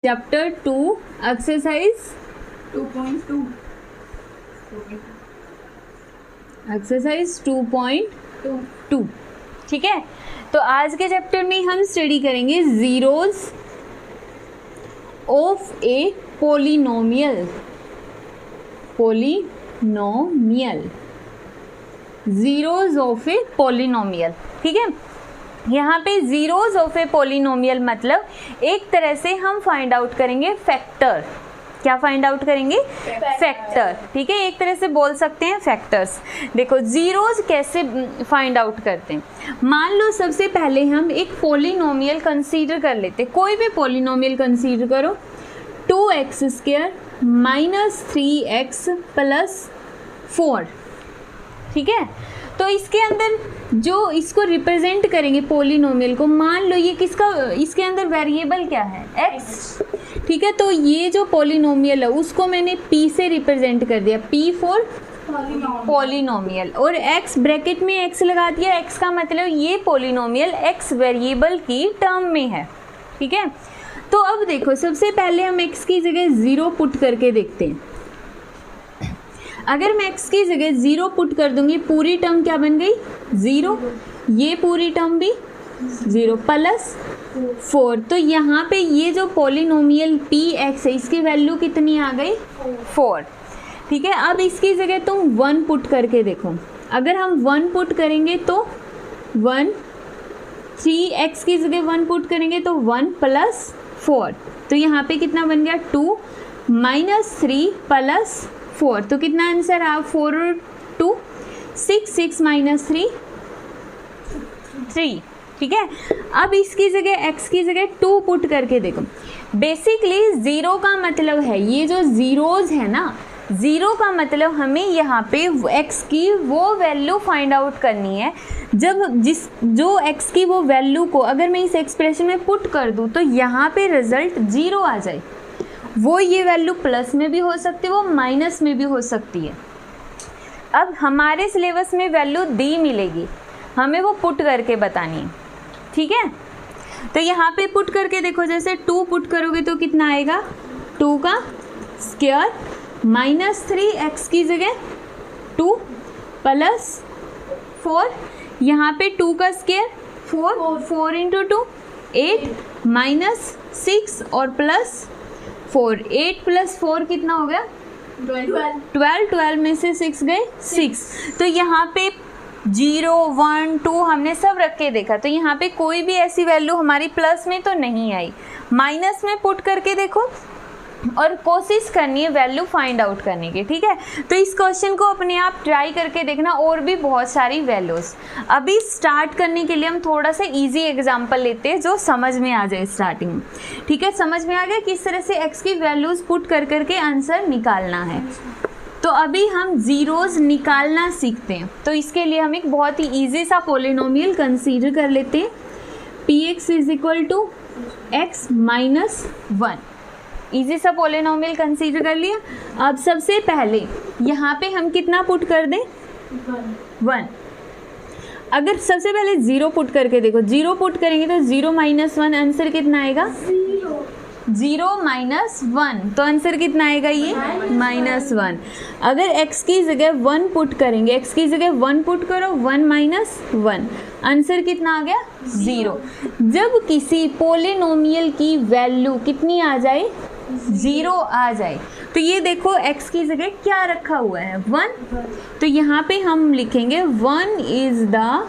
Chapter 2 exercise 2.2 exercise 2.2 ठीक है। तो आज के चैप्टर में हम स्टडी करेंगे zeros of A polynomial. Zeros of A polynomial, ठीक है। यहाँ पे जीरोज ऑफ ए पोलिनोमियल मतलब एक तरह से हम फाइंड आउट करेंगे फैक्टर। क्या फाइंड आउट करेंगे? फैक्टर, ठीक है। एक तरह से बोल सकते हैं फैक्टर्स। देखो जीरोज कैसे फाइंड आउट करते हैं। मान लो सबसे पहले हम एक पोलिनोमियल कंसीडर कर लेते, कोई भी पोलिनोमियल कंसीडर करो। 2x² माइनस 3x प्लस 4, ठीक है। तो इसके अंदर जो इसको रिप्रेजेंट करेंगे पोलिनोमियल को, मान लो ये किसका, इसके अंदर वेरिएबल क्या है? x, ठीक है। तो ये जो पोलिनोमियल है उसको मैंने p से रिप्रेजेंट कर दिया, p फॉर पोलिनोमियल, और x ब्रैकेट में x लगा दिया। x का मतलब ये पोलिनोमियल x वेरिएबल की टर्म में है, ठीक है। तो अब देखो सबसे पहले हम x की जगह 0 पुट करके देखते हैं। अगर मैं x की जगह 0 पुट कर दूंगी, पूरी टर्म क्या बन गई? 0, ये पूरी टर्म भी 0 प्लस 4। तो यहाँ पे ये जो पोलिनोमियल px है इसकी वैल्यू कितनी आ गई? 4, ठीक है। अब इसकी जगह तुम 1 पुट करके देखो। अगर हम 1 पुट करेंगे तो 1, 3x की जगह 1 पुट करेंगे तो 1 प्लस 4। तो यहाँ पे कितना बन गया? 2 माइनस 3 प्लस 4। तो कितना आंसर आ? 4 और 2 6, 6 माइनस 3 3, ठीक है। अब इसकी जगह x की जगह 2 पुट करके देखो। बेसिकली 0 का मतलब है, ये जो जीरोज है ना, 0 का मतलब हमें यहाँ पे x की वो वैल्यू फाइंड आउट करनी है जब जो x की वो वैल्यू को अगर मैं इस एक्सप्रेशन में पुट कर दूँ तो यहाँ पे रिजल्ट 0 आ जाए। वो ये वैल्यू प्लस में भी हो सकती है, वो माइनस में भी हो सकती है। अब हमारे सिलेबस में वैल्यू दी मिलेगी, हमें वो पुट करके बतानी है, ठीक है। तो यहाँ पे पुट करके देखो, जैसे 2 पुट करोगे तो कितना आएगा? 2 का स्क्वायर माइनस 3x की जगह 2 प्लस 4, यहाँ पे 2 का स्क्वायर 4, 4 इंटू 2 8 माइनस 6 और प्लस 4, 8 प्लस 4 कितना हो गया? 12 में से 6 गए 6। तो यहाँ पे 0, 1, 2 हमने सब रख के देखा, तो यहाँ पे कोई भी ऐसी वैल्यू हमारी प्लस में तो नहीं आई। माइनस में पुट करके देखो और कोशिश करनी है वैल्यू फाइंड आउट करने की, ठीक है। तो इस क्वेश्चन को अपने आप ट्राई करके देखना, और भी बहुत सारी वैल्यूज। अभी स्टार्ट करने के लिए हम थोड़ा सा इजी एग्जांपल लेते हैं जो समझ में आ जाए स्टार्टिंग में, ठीक है। समझ में आ गया किस तरह से x की वैल्यूज पुट कर करके आंसर निकालना है। तो अभी हम जीरोज निकालना सीखते हैं। तो इसके लिए हम एक बहुत ही ईजी सा पोलिनोमियल कंसीडर कर लेते हैं। px is equal to x minus 1। Easy सा पोलिनोमियल कंसीडर कर लिया। अब सबसे पहले यहाँ पे हम कितना पुट कर दें? 1। अगर सबसे पहले 0 पुट करके देखो, 0 पुट करेंगे तो 0 माइनस 1, आंसर कितना आएगा? 0 माइनस 1, तो आंसर कितना आएगा? ये माइनस 1। अगर x की जगह 1 पुट करेंगे, x की जगह 1 पुट करो, 1 माइनस 1, आंसर कितना आ गया? 0। जब किसी पोलिनोमियल की वैल्यू कितनी आ जाए? 0 आ जाए। तो ये देखो x की जगह क्या रखा हुआ है? 1। तो यहाँ पे हम लिखेंगे 1 इज द,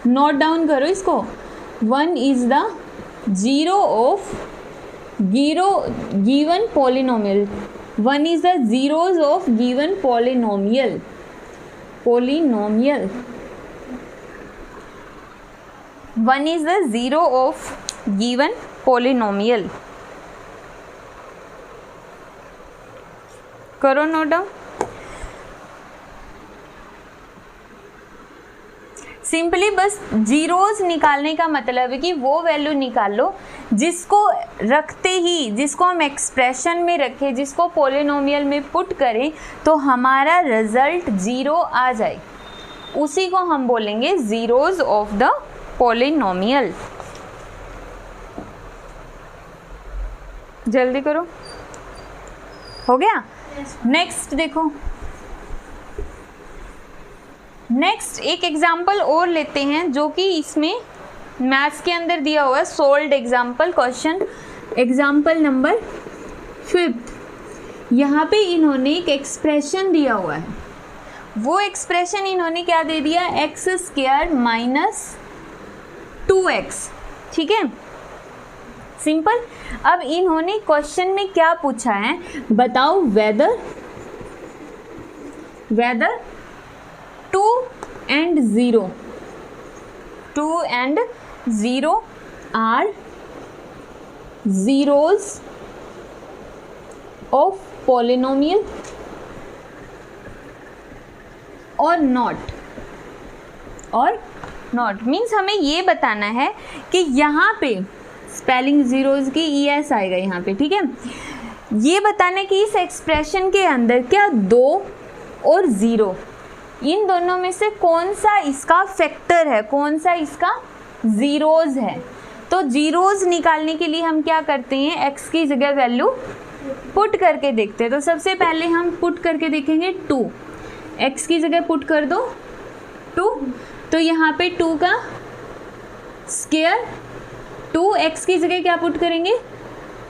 नोट डाउन करो इसको, 1 is the zero of given polynomial. 1 is the zeros of given polynomial. 1 is the zero of given polynomial. करो नोट डाउन। सिंपली बस जीरोज निकालने का मतलब है कि वो वैल्यू निकाल लो जिसको रखते ही, जिसको हम एक्सप्रेशन में रखें, जिसको पोलिनोमियल में पुट करें तो हमारा रिजल्ट 0 आ जाए, उसी को हम बोलेंगे जीरोज ऑफ द पोलिनोमियल। जल्दी करो, हो गया। नेक्स्ट देखो, नेक्स्ट एक एग्जाम्पल और लेते हैं जो कि इसमें मैथ्स के अंदर दिया हुआ है, solved example question, example number 5। यहाँ पे इन्होंने एक एक्सप्रेशन दिया हुआ है, वो एक्सप्रेशन इन्होंने क्या दे दिया, एक्स स्क्वायर माइनस 2x, ठीक है, सिंपल। अब इन्होंने क्वेश्चन में क्या पूछा है, बताओ whether 2 and 0 are zeros of polynomial or not, means हमें ये बताना है कि यहाँ पे स्पेलिंग जीरोज की ES आएगा यहाँ पे, ठीक है। ये बताना है कि इस एक्सप्रेशन के अंदर क्या 2 और 0 इन दोनों में से कौन सा इसका फैक्टर है, कौन सा इसका जीरोज है। तो जीरोज निकालने के लिए हम क्या करते हैं, x की जगह वैल्यू पुट करके देखते हैं। तो सबसे पहले हम पुट करके देखेंगे 2, x की जगह पुट कर दो 2, तो यहाँ पे 2 का स्क्वायर, 2x की जगह क्या पुट करेंगे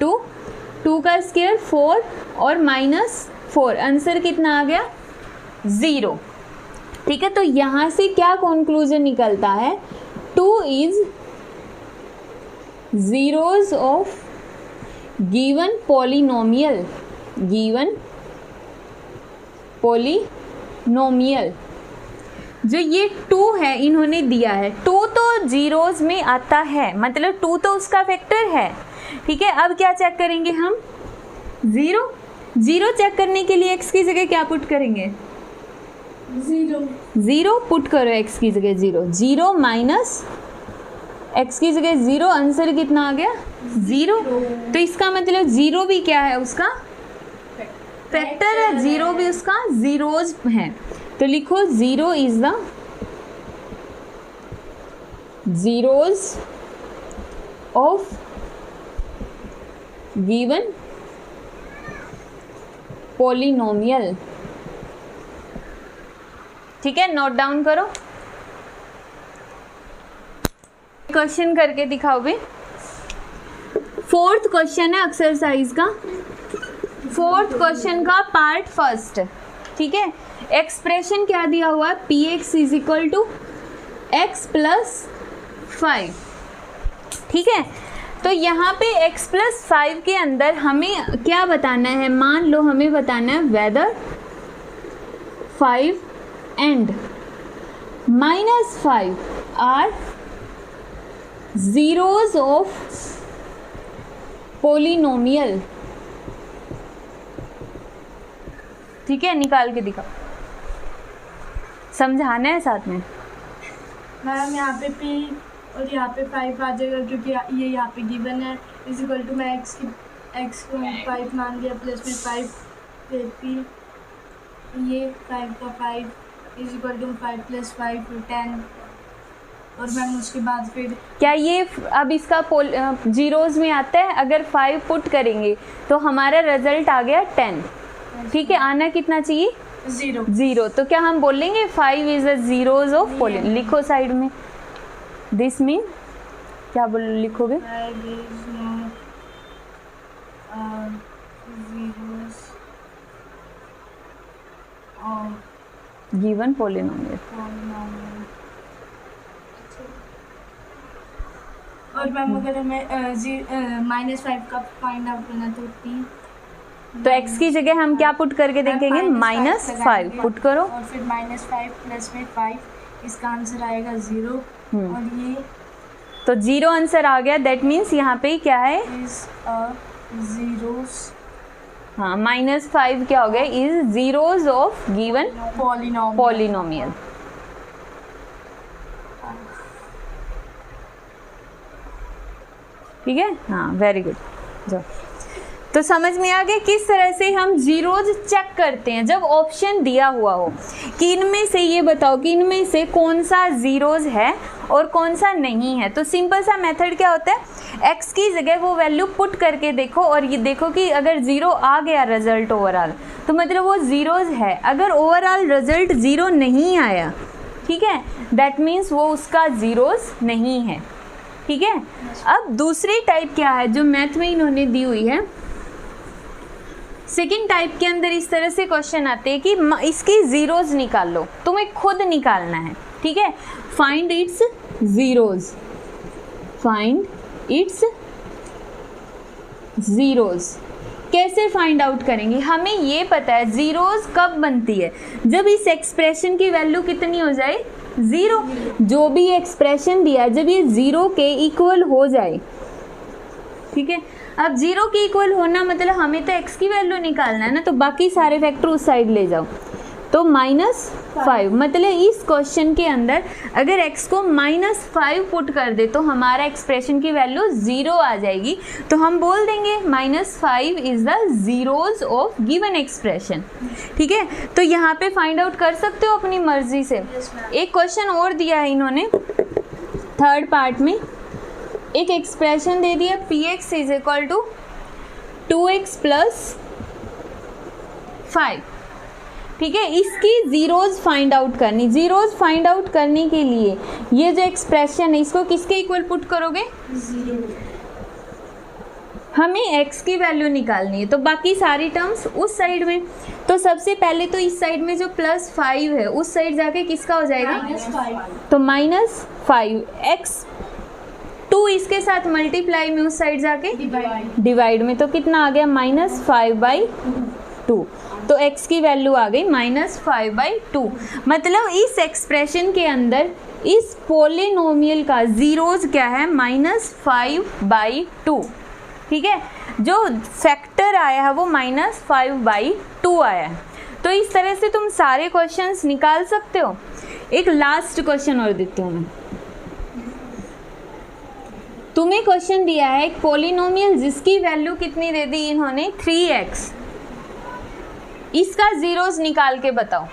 2 का स्क्वायर 4 और -4, आंसर कितना आ गया 0, ठीक है। तो यहाँ से क्या कंक्लूजन निकलता है, 2 is zeros of given polynomial, जो ये 2 है इन्होंने दिया है, 2 तो जीरोज में आता है, मतलब 2 तो उसका फैक्टर है, ठीक है। अब क्या चेक करेंगे हम, 0 चेक करने के लिए x की जगह क्या पुट करेंगे, 0 पुट करो, x की जगह 0 माइनस x की जगह 0, आंसर कितना आ गया 0। तो इसका मतलब 0 भी क्या है, उसका फैक्टर है, 0 भी उसका जीरोज है। तो लिखो 0 is the zeros of given polynomial, ठीक है, नोट डाउन करो। क्वेश्चन करके दिखाओ भी, 4th क्वेश्चन है एक्सरसाइज का, 4th क्वेश्चन का पार्ट फर्स्ट, ठीक है। एक्सप्रेशन क्या दिया हुआ है, px is equal to x plus 5, ठीक है। तो यहाँ पे x प्लस 5 के अंदर हमें क्या बताना है, मान लो हमें बताना है whether 5 and -5 are zeros of polynomial, ठीक है, निकाल के दिखाओ, समझाना है साथ में। मैम यहाँ पे p और यहाँ पे 5 आ जाएगा क्योंकि ये यहाँ पे गिवन है, इज इक्वल टू मैं x को 5 मान लिया, प्लस में 5 फिर p, ये 5 का 5 इज इक्वल टू 5 प्लस 5 10, और मैम उसके बाद फिर क्या ये अब इसका जीरोज में आता है, अगर 5 पुट करेंगे तो हमारा रिजल्ट आ गया 10, ठीक है। आना कितना चाहिए 0। तो क्या हम बोलेंगे 5 is the zeros of polynomial, लिखो साइड में, दिस मीन क्या बोल लिखोगे, गिवन पॉलिनोमियल। और मैम अगर हमें -5 का फाइंड आउट करना तो x की जगह हम क्या पुट करके देखेंगे, -5 पुट करो, और फिर -5 प्लस में 5, इसका आंसर आएगा 0, और ये तो 0 आंसर आ गया, दैट मीन्स यहाँ पे क्या है, जीरोस, हाँ, -5 क्या हो गया, is zeros of given polynomial. ठीक है, हाँ, वेरी गुड। जो तो समझ में आ गया किस तरह से हम जीरोज चेक करते हैं जब ऑप्शन दिया हुआ हो कि इनमें से ये बताओ कि इनमें से कौन सा जीरोज है और कौन सा नहीं है। तो सिंपल सा मेथड क्या होता है, x की जगह वो वैल्यू पुट करके देखो और ये देखो कि अगर 0 आ गया रिजल्ट ओवरऑल तो मतलब वो ज़ीरोज़ है। अगर ओवरऑल रिजल्ट 0 नहीं आया, ठीक है, दैट मीन्स वो उसका ज़ीरोज़ नहीं है। ठीक है, अब दूसरी टाइप क्या है जो मैथ में इन्होंने दी हुई है। सेकेंड टाइप के अंदर इस तरह से क्वेश्चन आते हैं कि इसकी ज़ीरोज़ निकाल लो, तुम्हें खुद निकालना है। ठीक है, find its zeros, find its zeros. कैसे फाइंड आउट करेंगे, हमें ये पता है ज़ीरोज़ कब बनती है, जब इस एक्सप्रेशन की वैल्यू कितनी हो जाए, 0। जो भी एक्सप्रेशन दिया है जब ये 0 के इक्वल हो जाए, ठीक है। अब 0 के इक्वल होना मतलब हमें तो x की वैल्यू निकालना है ना, तो बाकी सारे फैक्टर उस साइड ले जाओ। तो -5 मतलब इस क्वेश्चन के अंदर अगर x को -5 पुट कर दे तो हमारा एक्सप्रेशन की वैल्यू 0 आ जाएगी। तो हम बोल देंगे -5 is the zeros of given expression. ठीक है, तो यहाँ पे फाइंड आउट कर सकते हो अपनी मर्जी से। एक क्वेश्चन और दिया है इन्होंने थर्ड पार्ट में, एक एक्सप्रेशन दे दिया px is equal to 2x + 5। ठीक है, इसकी ज़ीरोज़ फाइंड आउट करनी। ज़ीरोज़ फाइंड आउट करने के लिए ये जो एक्सप्रेशन है इसको किसके इक्वल पुट करोगे, 0। हमें x की वैल्यू निकालनी है, तो बाकी सारी टर्म्स उस साइड में। तो सबसे पहले तो इस साइड में जो +5 है उस साइड जाके किसका हो जाएगा, -5। तो -5 x 2 इसके साथ मल्टीप्लाई में उस साइड जाके डिवाइड में, तो कितना आ गया -5/2। तो x की वैल्यू आ गई -5/2। मतलब इस एक्सप्रेशन के अंदर इस पोलिनोमियल का ज़ीरोज़ क्या है, -5/2। ठीक है, जो फैक्टर आया है वो -5/2 आया है। तो इस तरह से तुम सारे क्वेश्चंस निकाल सकते हो। एक लास्ट क्वेश्चन और देती हूँ मैं। तुम्हें क्वेश्चन दिया है एक पोलिनोमियल जिसकी वैल्यू कितनी दे दी इन्होंने, 3x। इसका ज़ीरोज़ निकाल के बताओ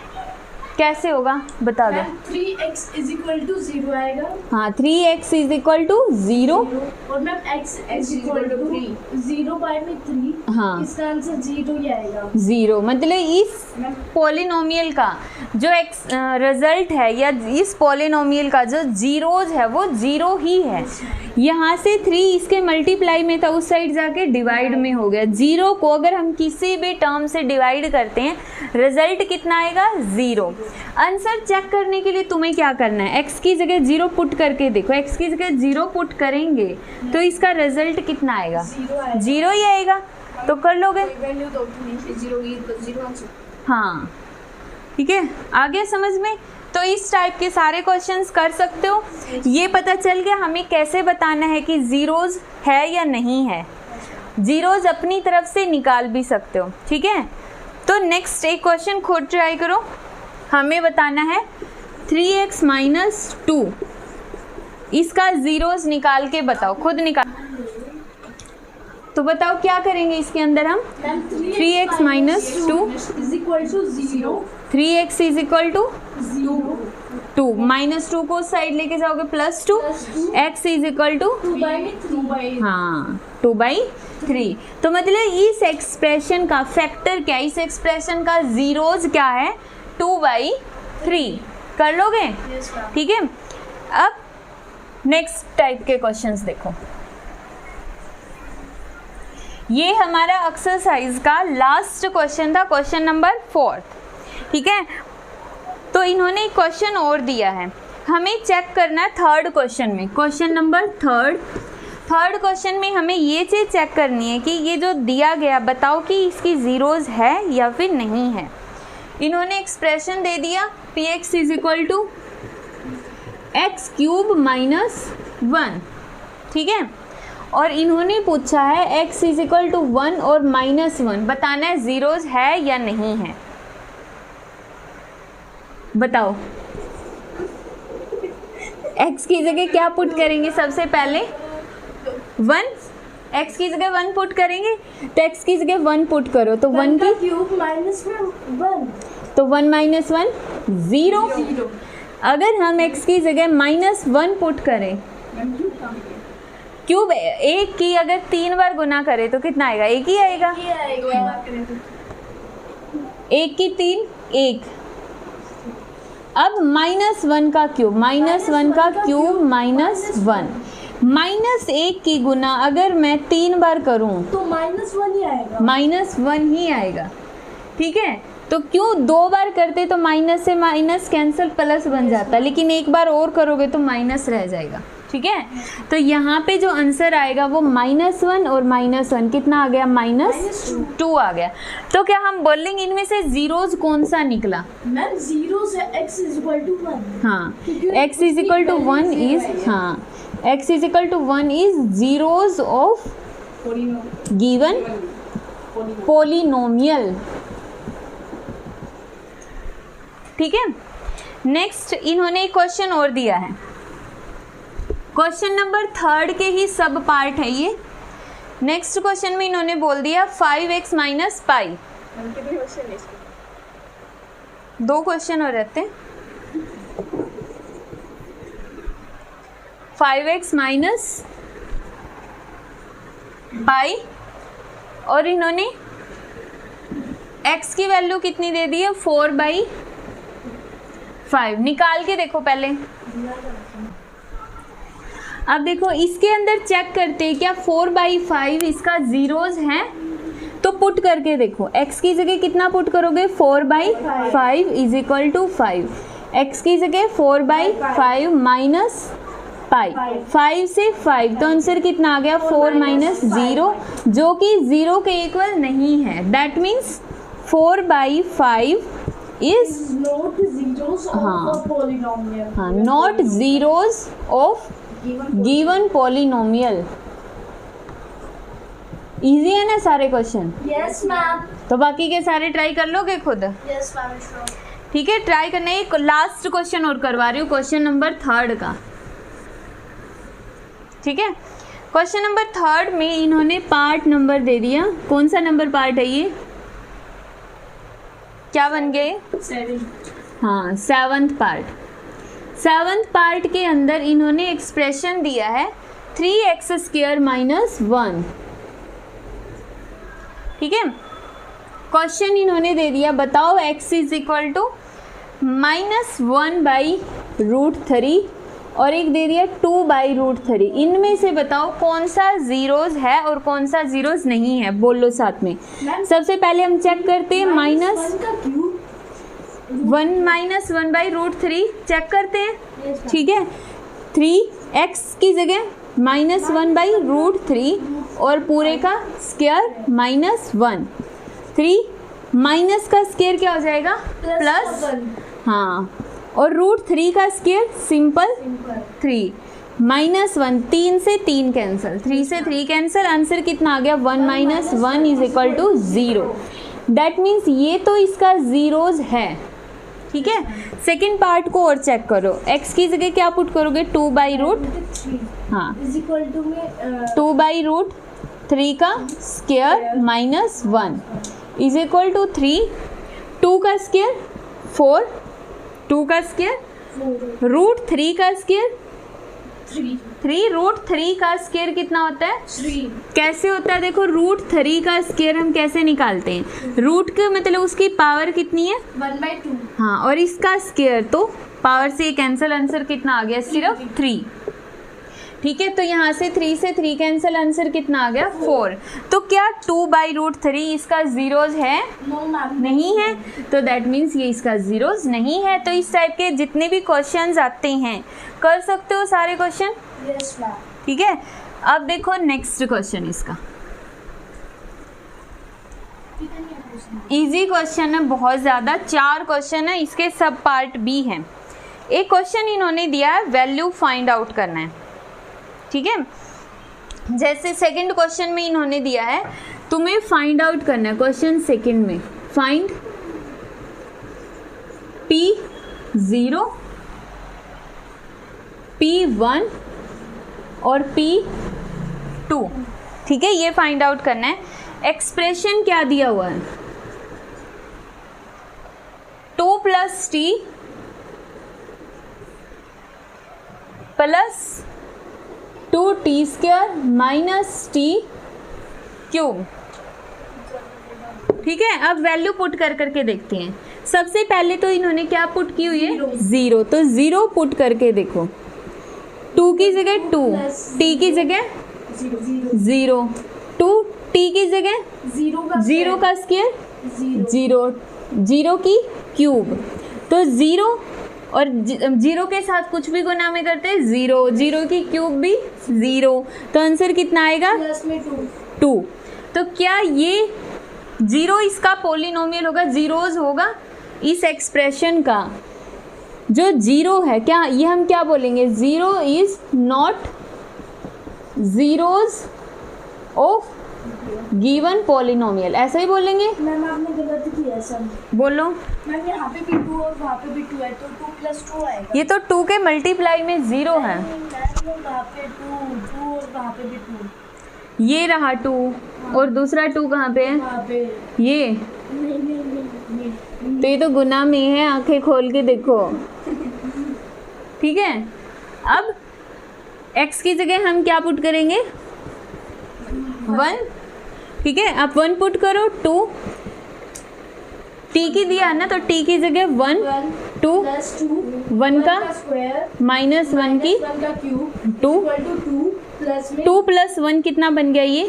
कैसे होगा, बता दो। 3x इज इक्वल टू 0 आएगा। हाँ, 3x इज इक्वल टू 0 और ma'am x is equal to 0/3। हाँ, इसका आंसर 0 ही आएगा। 0 मतलब इस पोलिनोमियल का जो रिजल्ट है या इस पोलिनोमियल का जो ज़ीरोज़ है वो 0 ही है। यहाँ से 3 इसके मल्टीप्लाई में था, उस साइड जाके डिवाइड में हो गया। 0 को अगर हम किसी भी टर्म से डिवाइड करते हैं रिजल्ट कितना आएगा, 0। आंसर चेक करने के लिए तुम्हें क्या करना है, x की जगह 0 पुट करके देखो। x की जगह 0 पुट करेंगे तो इसका रिजल्ट कितना आएगा, 0 ही आएगा। तो कर लोगे, हाँ ठीक है, आ गया समझ में। तो इस टाइप के सारे क्वेश्चंस कर सकते हो। ये पता चल गया हमें कैसे बताना है कि ज़ीरोज़ है या नहीं है। ज़ीरोज़ अपनी तरफ से निकाल भी सकते हो। ठीक है, तो नेक्स्ट एक क्वेश्चन खुद ट्राई करो। हमें बताना है 3x - 2, इसका ज़ीरोज़ निकाल के बताओ, खुद निकाल। तो बताओ क्या करेंगे इसके अंदर हम, 3x - 2 is equal to 0। 3x is equal to 2, -2 को साइड लेके जाओगे +2, x इज इक्वल टू 2/3। हाँ 2/3। तो मतलब इस एक्सप्रेशन का फैक्टर क्या है, इस एक्सप्रेशन का ज़ीरोज़ क्या है, 2/3। कर लोगे, ठीक है। अब नेक्स्ट टाइप के क्वेश्चंस देखो। ये हमारा एक्सरसाइज का लास्ट क्वेश्चन था, क्वेश्चन नंबर 4। ठीक है, तो इन्होंने एक क्वेश्चन और दिया है, हमें चेक करना है थर्ड क्वेश्चन में, क्वेश्चन नंबर थर्ड क्वेश्चन में हमें ये चीज़ चेक करनी है कि ये जो दिया गया बताओ कि इसकी ज़ीरोज़ है या फिर नहीं है। इन्होंने एक्सप्रेशन दे दिया px is equal to x³ - 1। ठीक है, और इन्होंने पूछा है x इज इक्वल टू 1 और -1, बताना है ज़ीरोज़ है या नहीं है। बताओ x की जगह क्या पुट करेंगे, सबसे पहले 1, x की जगह 1 पुट करेंगे, तो x की जगह 1 पुट करो, तो 1 की क्यूब -1, तो 1 - 1 0। अगर हम x की जगह -1 पुट करें, क्यूब एक की अगर 3 बार गुना करें तो कितना आएगा? एक ही आएगा। एक की 3 1। अब -1 का क्यूब, -1 का क्यूब -1, -1 की गुना अगर मैं 3 बार करूं तो -1 ही आएगा। -1 ही आएगा। ठीक है, तो क्यों 2 बार करते तो माइनस से माइनस कैंसिल प्लस बन जाता, लेकिन एक बार और करोगे तो माइनस रह जाएगा। ठीक है, तो यहाँ पे जो आंसर आएगा वो -1 और -1 कितना आ गया? -2 आ गया। तो क्या हम बोलेंगे इनमें से जीरोज कौन सा निकला? मैम जीरो से x = 1। हाँ, x = 1 इज, हाँ, x = 1 is zeros of given polynomial. ठीक है, नेक्स्ट इन्होंने एक क्वेश्चन और दिया है, क्वेश्चन नंबर 3 के ही सब पार्ट है ये। नेक्स्ट क्वेश्चन में इन्होंने बोल दिया 5x - पाई। 2 क्वेश्चन हो रहते हैं। 5x - पाई और इन्होंने x की वैल्यू कितनी दे दी है? 4/5। निकाल के देखो पहले। अब देखो इसके अंदर चेक करते हैं क्या 4/5 इसका जीरोज हैं, तो पुट करके देखो। x की जगह कितना पुट करोगे? 4/5 = 5। x की जगह 4/5 माइनस पाई, 5 से 5 तो आंसर कितना आ गया? 4 - 0, जो कि 0 के इक्वल नहीं है। That means 4/5 is not zeros of polynomial. हाँ, not zeros of given polynomial. Easy है ना सारे क्वेश्चन? Yes ma'am. तो बाकी के सारे ट्राई कर लोगे खुद? Yes ma'am, sure. ठीक है, ट्राई करना। एक लास्ट क्वेश्चन और करवा रही हूँ, क्वेश्चन नंबर 3 का। ठीक है, क्वेश्चन नंबर 3 में इन्होंने पार्ट नंबर दे दिया। कौन सा नंबर पार्ट है ये? क्या बन गए? 7। हाँ, 7th पार्ट। 7th पार्ट के अंदर इन्होंने एक्सप्रेशन दिया है 3x² - 1। ठीक है, क्वेश्चन इन्होंने दे दिया, बताओ x = -1/√3 और एक दे दिया 2/√3। इनमें से बताओ कौन सा जीरोज है और कौन सा जीरोज नहीं है, बोलो साथ में। सबसे पहले हम चेक करते हैं -1 -1/√3 चेक करते हैं। ठीक है, 3x की जगह -1/√3 और पूरे का स्क्वायर -1। 3 माइनस का स्क्वायर क्या हो जाएगा? प्लस। हाँ, और √3 का स्क्वायर सिंपल 3 -1। 3 से 3 कैंसिल, 3 से 3 कैंसिल। आंसर कितना आ गया? 1 - 1 = 0। दैट मीन्स ये तो इसका जीरोज है। ठीक है, सेकंड पार्ट को और चेक करो। x की जगह क्या पुट करोगे? 2/√3। हाँ, 2/√3 का स्क्वायर -1 = 3। 2 का स्क्वायर 4, 2 का स्क्वायर √3 का स्क्वायर 3। √3 का स्क्वायर कितना होता है? 3। कैसे होता है देखो, √3 का स्क्वायर हम कैसे निकालते हैं? रूट का मतलब उसकी पावर कितनी है? 1/2। हाँ, और इसका स्क्वायर तो पावर से कैंसिल। आंसर कितना आ गया? सिर्फ 3। ठीक है, तो यहाँ से 3 से 3 कैंसिल। आंसर कितना आ गया? 4। तो क्या 2/√3 इसका जीरोज है? नहीं है, तो दैट मीन्स ये इसका जीरोज नहीं है। तो इस टाइप के जितने भी क्वेश्चंस आते हैं कर सकते हो सारे क्वेश्चन। Yes ma'am. ठीक है, अब देखो नेक्स्ट क्वेश्चन इसका। इजी क्वेश्चन है बहुत ज़्यादा, 4 क्वेश्चन है, इसके सब पार्ट भी हैं। एक क्वेश्चन इन्होंने दिया है वैल्यू फाइंड आउट करना है। ठीक है, जैसे सेकंड क्वेश्चन में इन्होंने दिया है तुम्हें फाइंड आउट करना है। क्वेश्चन सेकंड में फाइंड P0, P1 और P2। ठीक है, ये फाइंड आउट करना है। एक्सप्रेशन क्या दिया हुआ है? 2 + t plus 2t² minus T cube. ठीक है, अब वैल्यू पुट कर करके देखते हैं। सबसे पहले तो इन्होंने क्या पुट की हुई है, 0, तो 0 पुट करके देखो। 2 की जगह 2, t की जगह 0, 2 t की जगह 0 का स्क्वायर 0, 0 की क्यूब, तो 0 और 0 के साथ कुछ भी गुना में करते हैं 0, 0 की क्यूब भी 0, तो आंसर कितना आएगा 2। तो क्या ये 0 इसका पोलिनोमियल होगा, जीरोज होगा इस एक्सप्रेशन का। जो 0 है, क्या ये हम क्या बोलेंगे, 0 is not zeros of given polynomial, ऐसा ही बोलेंगे। मैम आपने गलत किया सर। बोलो मैम यहाँ पे भी 2 और वहाँ पे भी 2 है, तो 2 + 2 आएगा। ये तो 2 के मल्टीप्लाई में 0 है। मैम वहाँ पे 2 और वहाँ पे भी 2, ये रहा 2 और दूसरा 2 कहाँ पे है, वहाँ पे ये नहीं। तो ये तो गुना में है, आंखें खोल के देखो। ठीक है, अब x की जगह हम क्या पुट करेंगे, 1। ठीक है, आप 1 पुट करो, 2 t की दिया है ना, तो t की जगह 1, 2 + 2 1 का स्क्वायर माइनस 1 की 1 का क्यूब 2 प्लस में 2 + 1 कितना बन गया, ये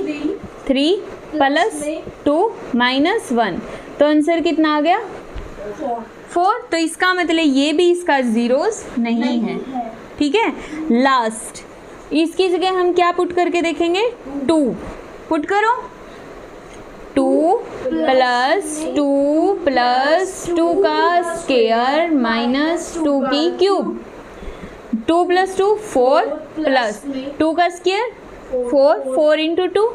3 प्लस 2 माइनस 1, तो आंसर कितना आ गया 4। तो इसका मतलब ये भी इसका जीरोस नहीं है। ठीक है, लास्ट इसकी जगह हम क्या पुट करके देखेंगे, 2 पुट करो, 2 + 2 का स्क्वायर माइनस 2 की क्यूब, 2 + 2 4 प्लस 2 का स्क्वायर 4 × 2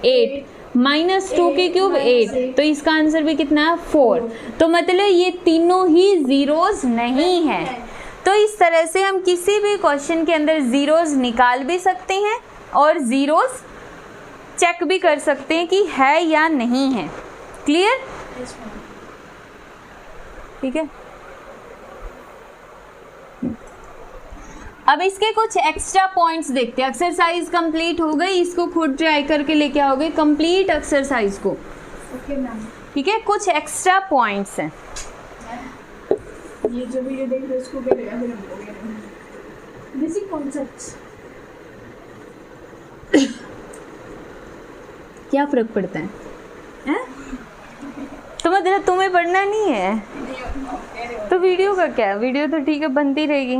8 माइनस 2 की क्यूब 8, तो इसका आंसर भी कितना है 4। तो मतलब ये तीनों ही जीरोस नहीं है। तो इस तरह से हम किसी भी क्वेश्चन के अंदर जीरोस निकाल भी सकते हैं और जीरोस चेक भी कर सकते हैं कि है या नहीं है। क्लियर? ठीक है, अब इसके कुछ एक्स्ट्रा पॉइंट्स देखते हैं। एक्सरसाइज कंप्लीट हो गई, इसको खुद ट्राई करके लेके आओगे कंप्लीट एक्सरसाइज को। Okay ma'am. ठीक है, कुछ एक्स्ट्रा पॉइंट्स हैं। ये जो वीडियो देख रहे हो उसको क्या फिर हम बोलेंगे बेसिक कॉन्सेप्ट्स। क्या फर्क पड़ता है, हैं? तो मतलब तुम्हें पढ़ना नहीं है तो वीडियो का क्या, वीडियो तो ठीक है बनती रहेगी।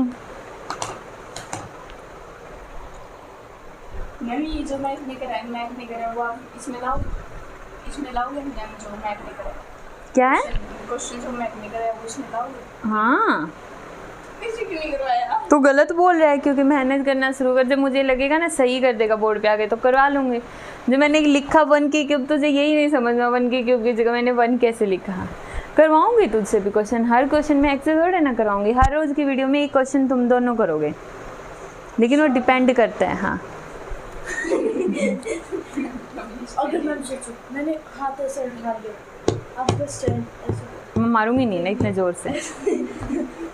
मैम ये जो मैथ नहीं करा है, मैथ नहीं करा है, वो आप इसमें लाओगे मैम, जो मैथ नहीं करा है, क्या है, क्वेश्चन जो मैथ नहीं करा है वो इसमें लाओगे। हाँ इसे क्यों नहीं करवाया? तो गलत बोल रहा है, क्योंकि मेहनत करना शुरू कर, जब मुझे लगेगा ना सही कर देगा बोर्ड पे आके तो करवा लूँगी। जब मैंने लिखा 1 की क्यूब, तुझे यही नहीं समझ में 1 की क्यूब की जगह मैंने 1 कैसे लिखा। करवाऊँगी तुझसे भी क्वेश्चन, हर क्वेश्चन में एक्सेस थोड़े ना करवाऊँगी, हर रोज़ की वीडियो में एक क्वेश्चन तुम दोनों करोगे, लेकिन वो डिपेंड करता है। हाँ अगर मैम सोचो मैंने हाथ ऐसे उठा दिया, आप बस ऐसे मैं मारूंगी नहीं ना इतने ज़ोर से।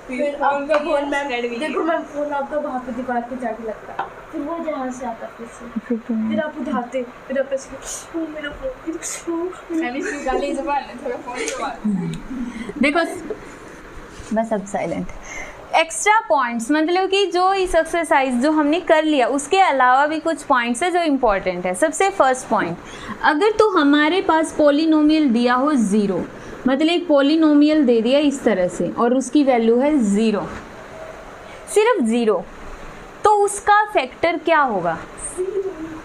फिर आपका फोन मैम देखो मैम, फोन आपका वहाँ पे दीवार पे जाके लगता है, फिर वो जहाँ से आता फिर से, फिर आप उठाते, फिर आप ऐसे मेरा फोन, मैम इसकी गाली ज़बान है, थोड़ा फोन ज़बान। देखो बस अब साइलेंट। एक्स्ट्रा पॉइंट्स मतलब कि जो इस एक्सरसाइज जो हमने कर लिया उसके अलावा भी कुछ पॉइंट्स है जो इम्पोर्टेंट है। सबसे फर्स्ट पॉइंट, अगर तो हमारे पास पॉलिनोमियल दिया हो 0, मतलब एक पॉलिनोमियल दे दिया इस तरह से और उसकी वैल्यू है 0, सिर्फ 0, तो उसका फैक्टर क्या होगा,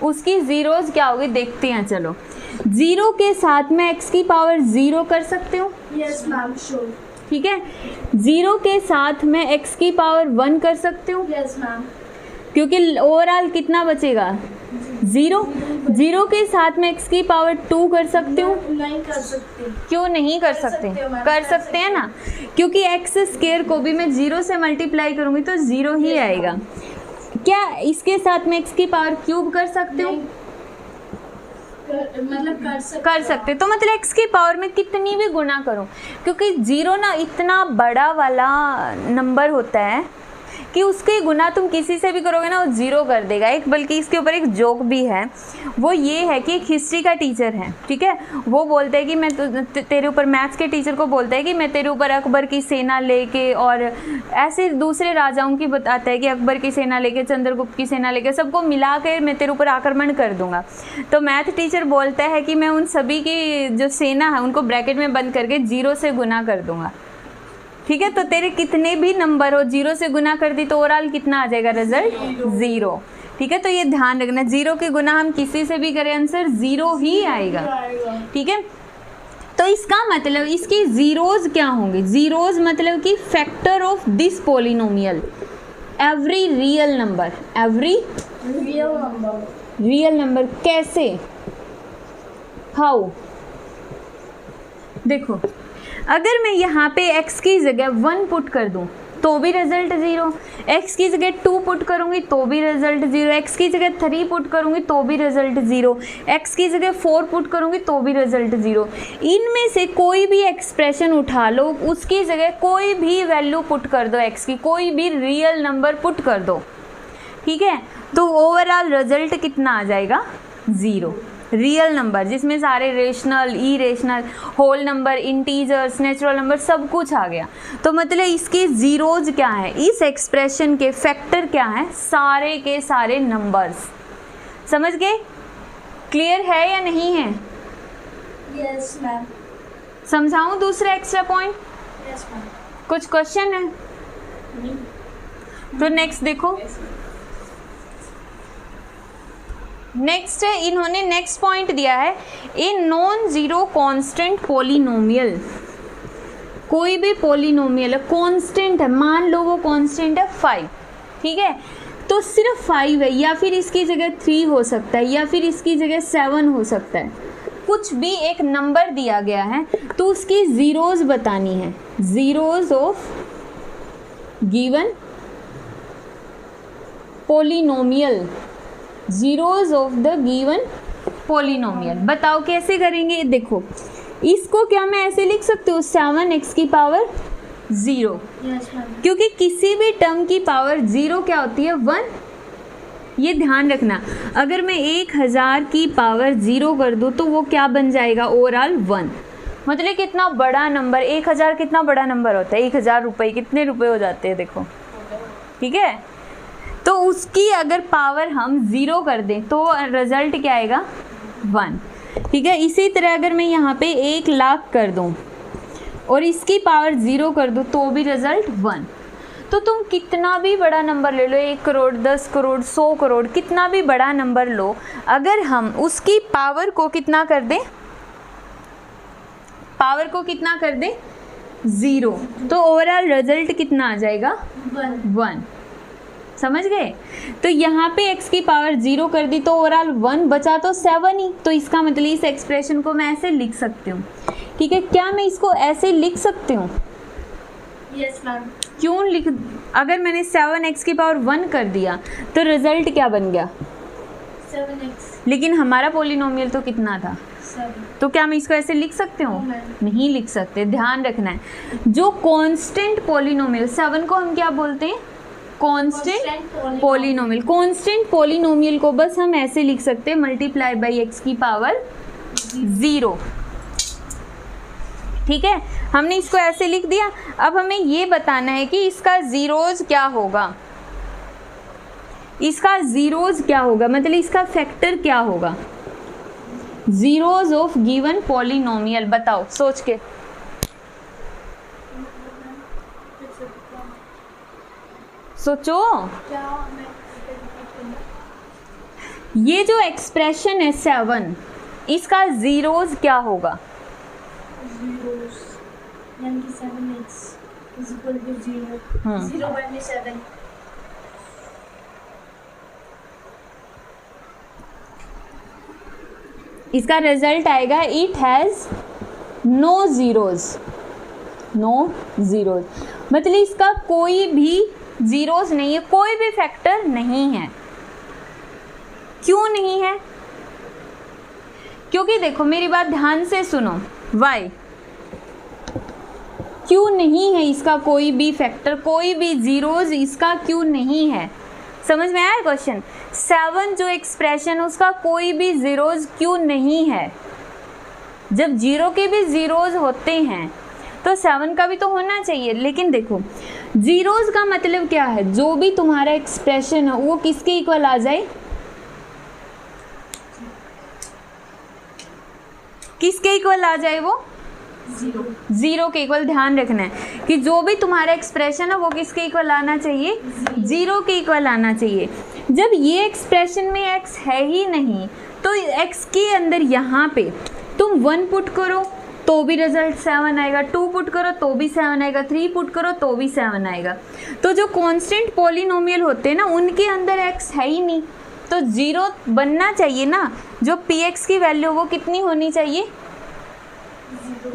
उसकी जीरोस क्या होगी देखते हैं। चलो 0 के साथ में x की पावर 0 कर सकते हो, यस मैम श्योर। ठीक है, 0 के साथ में x की पावर 1 कर सकते हो, यस मैम, क्योंकि ओवरऑल कितना बचेगा 0। 0 के साथ में x की पावर 2 कर सकते हो, नहीं कर सकते। क्यों नहीं कर सकते, कर सकते हैं ना, क्योंकि x स्क्वायर को भी मैं 0 से मल्टीप्लाई करूंगी तो 0 ही आएगा। क्या इसके साथ में x की पावर क्यूब कर सकते हो, मतलब कर सकते, तो मतलब x की पावर में कितनी भी गुना करो, क्योंकि 0 ना इतना बड़ा वाला नंबर होता है कि उसके गुना तुम किसी से भी करोगे ना वो जीरो कर देगा। एक बल्कि इसके ऊपर एक जोक भी है, वो ये है कि एक हिस्ट्री का टीचर है, ठीक है, वो बोलता है कि मैं तेरे ऊपर, मैथ्स के टीचर को बोलता है कि मैं तेरे ऊपर अकबर की सेना लेके और ऐसे दूसरे राजाओं की बताता है कि अकबर की सेना लेके, चंद्रगुप्त की सेना लेके, सबको मिला कर मैं तेरे ऊपर आक्रमण कर दूंगा। तो मैथ टीचर बोलता है कि मैं उन सभी की जो सेना है उनको ब्रैकेट में बंद करके 0 से गुना कर दूंगा, ठीक है। तो तेरे कितने भी नंबर हो 0 से गुना कर दी तो ओवरऑल कितना आ जाएगा रिजल्ट? 0, ठीक है। तो ये ध्यान रखना, 0 के गुना हम किसी से भी करें आंसर 0 ही आएगा, ठीक है। तो इसका मतलब इसकी जीरोज क्या होंगे? जीरोज मतलब कि factor of this polynomial, every real number, every real number. कैसे? हाउ? देखो, अगर मैं यहाँ पे x की जगह 1 पुट कर दूँ तो भी रिजल्ट 0, x की जगह 2 पुट करूँगी तो भी रिजल्ट 0, x की जगह 3 पुट करूँगी तो भी रिजल्ट 0, x की जगह 4 पुट करूँगी तो भी रिजल्ट 0। इनमें से कोई भी एक्सप्रेशन उठा लो, उसकी जगह कोई भी वैल्यू पुट कर दो, x की कोई भी रियल नंबर पुट कर दो, ठीक है, तो ओवरऑल रिजल्ट कितना आ जाएगा? 0। रियल नंबर जिसमें सारे rational, irrational, whole number, integers, natural number सब कुछ आ गया। तो मतलब इसके जीरोज क्या है? इस एक्सप्रेशन के फैक्टर क्या है? सारे के सारे नंबर्स। समझ गए? क्लियर है या नहीं है? Yes ma'am. समझाऊं दूसरा एक्स्ट्रा पॉइंट? Yes ma'am. कुछ क्वेश्चन है? तो नेक्स्ट देखो, नेक्स्ट है, इन्होंने नेक्स्ट पॉइंट दिया है, a non zero constant polynomial. कोई भी पॉलिनोमियल कांस्टेंट है, मान लो वो कांस्टेंट है 5, ठीक है, तो सिर्फ 5 है, या फिर इसकी जगह 3 हो सकता है, या फिर इसकी जगह 7 हो सकता है, कुछ भी एक नंबर दिया गया है, तो उसकी जीरोज बतानी है, zeros of given polynomial, zeros of the given polynomial. बताओ कैसे करेंगे? देखो, इसको क्या मैं ऐसे लिख सकती हूँ 7x की पावर 0, क्योंकि किसी भी टर्म की पावर 0 क्या होती है? 1। ये ध्यान रखना, अगर मैं 1000 की पावर 0 कर दूँ तो वो क्या बन जाएगा? ओवरऑल 1। मतलब कितना बड़ा नंबर, 1000 कितना बड़ा नंबर होता है? 1000 रुपये, कितने रुपए हो जाते हैं देखो, ठीक है। तो उसकी अगर पावर हम 0 कर दें तो रिजल्ट क्या आएगा? 1, ठीक है। इसी तरह अगर मैं यहाँ पे 1 लाख कर दूँ और इसकी पावर 0 कर दूँ तो भी रिजल्ट 1। तो तुम कितना भी बड़ा नंबर ले लो, 1 करोड़, 10 करोड़, 100 करोड़, कितना भी बड़ा नंबर लो, अगर हम उसकी पावर को कितना कर दें, पावर को कितना कर दें? 0, तो ओवरऑल रिजल्ट कितना आ जाएगा? 1। समझ गए? तो यहाँ पे x की पावर 0 कर दी तो ओवरऑल 1 बचा तो 7 ही। तो इसका मतलब इस एक्सप्रेशन को मैं ऐसे लिख सकती हूँ, ठीक है। क्या मैं इसको ऐसे लिख सकती हूँ? Yes ma'am. क्यों लिख? अगर मैंने 7x की पावर 1 कर दिया तो रिजल्ट क्या बन गया? 7x। लेकिन हमारा पॉलिनोमियल तो कितना था? 7। तो क्या मैं इसको ऐसे लिख सकती हूँ? नहीं लिख सकते। ध्यान रखना है, जो कांस्टेंट पॉलिनोमियल, 7 को हम क्या बोलते हैं? Constant polynomial. कांस्टेंट पॉलिनोमियल को बस हम ऐसे लिख सकते हैं, मल्टीप्लाई बाई x की पावर 0, ठीक है। हमने इसको ऐसे लिख दिया। अब हमें ये बताना है कि इसका जीरोज क्या होगा, इसका जीरोज क्या होगा, मतलब इसका फैक्टर क्या होगा, जीरोज ऑफ गिवन पॉलिनोमियल। बताओ सोच के। सोचो, ये जो एक्सप्रेशन है 7, इसका जीरोज क्या होगा? यानी कि 7x is equal to 0. 0 by 7. इसका रिजल्ट आएगा it has no zeros, no zeros, मतलब इसका कोई भी जीरोज नहीं है, कोई भी फैक्टर नहीं है। क्यों नहीं है? क्योंकि देखो मेरी बात ध्यान से सुनो, y क्यों नहीं है इसका कोई भी फैक्टर, कोई भी जीरोज इसका क्यों नहीं है? समझ में आया क्वेश्चन? 7 जो एक्सप्रेशन उसका कोई भी जीरोज क्यों नहीं है? जब 0 के भी जीरोज होते हैं तो 7 का भी तो होना चाहिए। लेकिन देखो जीरोज का मतलब क्या है, जो भी तुम्हारा एक्सप्रेशन है वो किसके इक्वल आ जाए, किसके इक्वल आ जाए, वो जीरो के इक्वल। ध्यान रखना है कि जो भी तुम्हारा एक्सप्रेशन है वो किसके इक्वल आना चाहिए, 0 के इक्वल आना चाहिए। जब ये एक्सप्रेशन में x है ही नहीं तो x के अंदर यहाँ पे तुम 1 पुट करो तो भी रिजल्ट 7 आएगा, 2 पुट करो तो भी 7 आएगा, 3 पुट करो तो भी 7 आएगा। तो जो कांस्टेंट पॉलिनोमियल होते हैं ना उनके अंदर x है ही नहीं तो 0 बनना चाहिए ना। जो px की वैल्यू वो कितनी होनी चाहिए,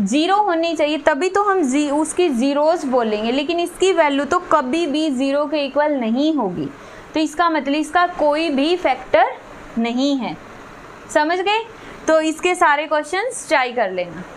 0 होनी चाहिए, तभी तो हम उसकी जीरोस बोलेंगे। लेकिन इसकी वैल्यू तो कभी भी 0 के इक्वल नहीं होगी, तो इसका मतलब इसका कोई भी फैक्टर नहीं है। समझ गए? तो इसके सारे क्वेश्चंस ट्राई कर लेना।